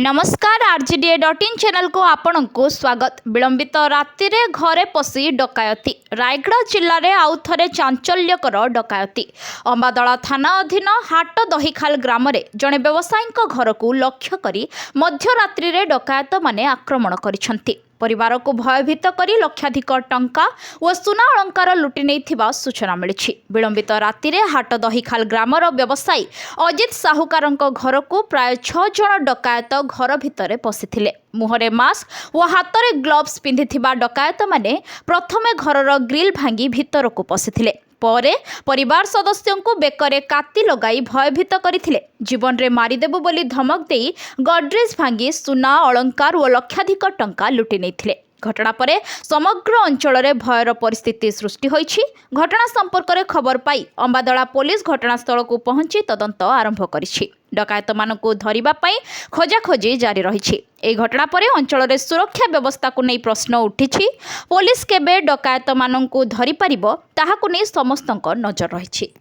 नमस्कार RGDA.in channel को आपण को स्वागत। विलंबित राति रे घरे पशी डकायती। रायगड़ा जिले में आउ थे चांचल्यकर डकायती। अंबादला थाना अधीन हाट दहीखाल ग्राम रे जड़े व्यवसायी घर को लक्ष्य करी मध्यरात्रि रे डकायत माने आक्रमण करिसेंती। परिवार को भयभीत करी लक्षाधिक टंका और सुना अलंकार लुटि नहीं सूचना मिली। विलंबित राति रे हाट दहीखाल ग्रामर व्यवसायी अजित साहुकार घर को प्राय 6 जन डकायत घर भितर पशिथिले। मुहरे मास्क और हाथ में ग्लोव्स पिंधि डकायत माने प्रथमे घरर ग्रिल भांगी भितर को पशिथिले। परे परिवार सदस्यों को बेकरे काती लगाई भयभीत करथिले। जीवन रे मारिदेबु बोली धमक देई गडरेज भांगी सुना अलंकार और लक्षाधिक टंका लुटि नेथिले। घटना परे समग्र अंचल में भयर परिस्थिति सृष्टि होईछि। घटना संपर्क में खबर पाई अंबादला पुलिस घटनास्थल को पहुंची तदंत आरंभ करिछि। डकायत मानकु धरिबा पई खोजाखोजी जारी रहिछि। एई घटना परे अंचल में सुरक्षा व्यवस्था को नहीं प्रश्न उठिछि। पुलिस केबे डकायत मानकु धरि पारिबो ताहाकु नहीं समस्तक नजर रहिछि।